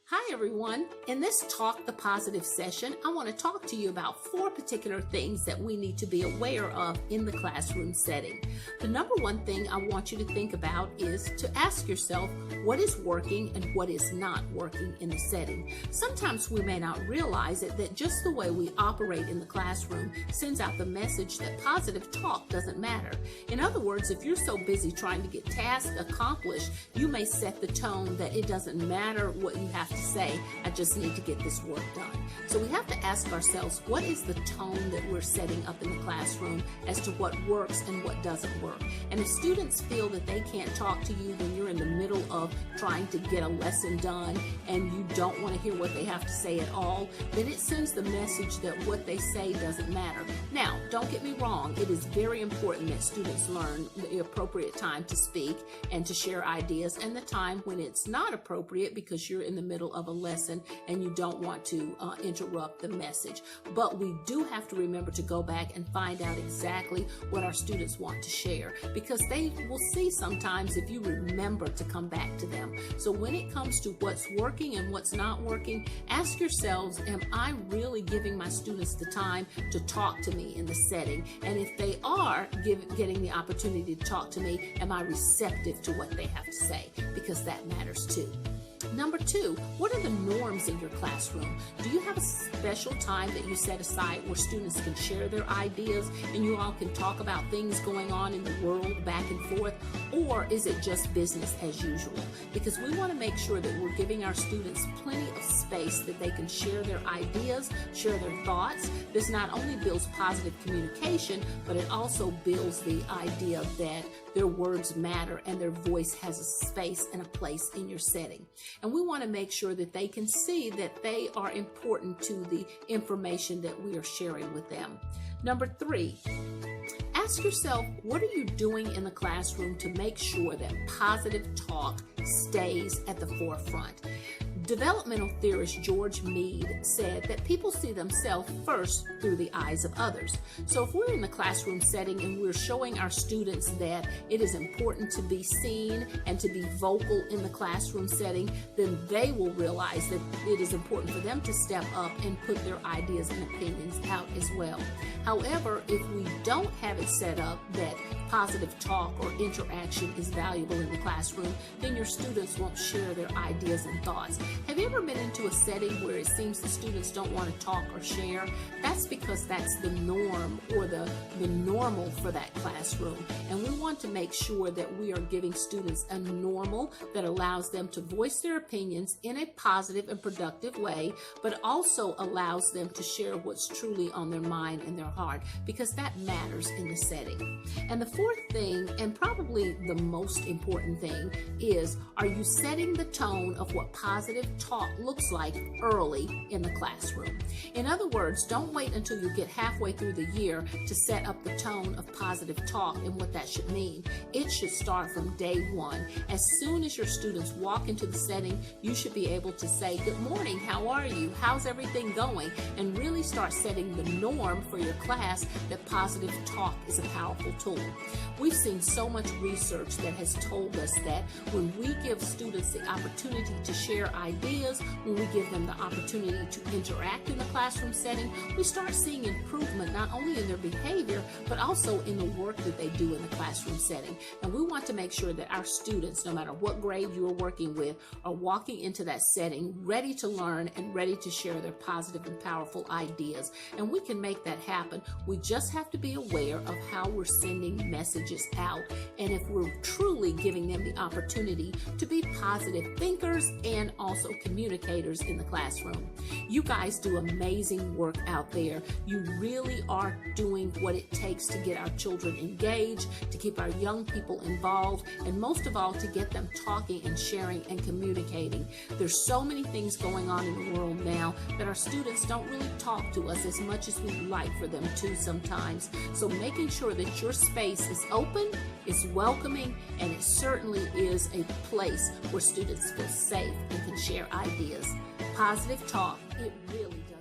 Hi everyone. In this Talk the Positive session, I want to talk to you about 4 particular things that we need to be aware of in the classroom setting. The number one thing I want you to think about is to ask yourself what is working and what is not working in the setting. Sometimes we may not realize it, that just the way we operate in the classroom sends out the message that positive talk doesn't matter. In other words, if you're so busy trying to get tasks accomplished, you may set the tone that it doesn't matter what you have to say, I just need to get this work done. So we have to ask ourselves, what is the tone that we're setting up in the classroom as to what works and what doesn't work? And if students feel that they can't talk to you when you're in the middle of trying to get a lesson done and you don't want to hear what they have to say at all, then it sends the message that what they say doesn't matter. Now, don't get me wrong, it is very important that students learn the appropriate time to speak and to share ideas, and the time when it's not appropriate because you're in the middle of a lesson and you don't want to interrupt the message. But we do have to remember to go back and find out exactly what our students want to share, because they will see sometimes if you remember to come back to them. So when it comes to what's working and what's not working, ask yourselves, am I really giving my students the time to talk to me in the setting? And if they are getting the opportunity to talk to me, am I receptive to what they have to say? Because that matters too. Number 2, what are the norms in your classroom? Do you have a special time that you set aside where students can share their ideas and you all can talk about things going on in the world back and forth? Or is it just business as usual? Because we want to make sure that we're giving our students plenty of space that they can share their ideas, share their thoughts. This not only builds positive communication, but it also builds the idea that their words matter and their voice has a space and a place in your setting. And we want to make sure that they can see that they are important to the information that we are sharing with them. Number 3, ask yourself, what are you doing in the classroom to make sure that positive talk stays at the forefront? Developmental theorist George Mead said that people see themselves first through the eyes of others. So if we're in the classroom setting and we're showing our students that it is important to be seen and to be vocal in the classroom setting, then they will realize that it is important for them to step up and put their ideas and opinions out as well. However, if we don't have it set up that positive talk or interaction is valuable in the classroom, then your students won't share their ideas and thoughts. Have you ever been into a setting where it seems the students don't want to talk or share? That's because that's the norm or the normal for that classroom. And we want to make sure that we are giving students a normal that allows them to voice their opinions in a positive and productive way, but also allows them to share what's truly on their mind and their heart, because that matters in the setting. And the 4th thing, and probably the most important thing, is, are you setting the tone of what positive talk looks like early in the classroom? In other words, don't wait until you get halfway through the year to set up the tone of positive talk and what that should mean. It should start from day 1. As soon as your students walk into the setting, you should be able to say, good morning, how are you? How's everything going? And really start setting the norm for your class that positive talk is a powerful tool. We've seen so much research that has told us that when we give students the opportunity to share ideas, when we give them the opportunity to interact in the classroom setting, we start seeing improvement not only in their behavior, but also in the work that they do in the classroom setting. And we want to make sure that our students, no matter what grade you are working with, are walking into that setting ready to learn and ready to share their positive and powerful ideas. And we can make that happen. We just have to be aware of how we're sending messages out, and if we're truly giving them the opportunity to be positive thinkers and also communicators in the classroom. You guys do amazing work out there. You really are doing what it takes to get our children engaged, to keep our young people involved, and most of all, to get them talking and sharing and communicating. There's so many things going on in the world now that our students don't really talk to us as much as we'd like for them to sometimes. So making sure that your space is open, is welcoming, and it certainly is a place where students feel safe and can share ideas. Positive talk, it really does.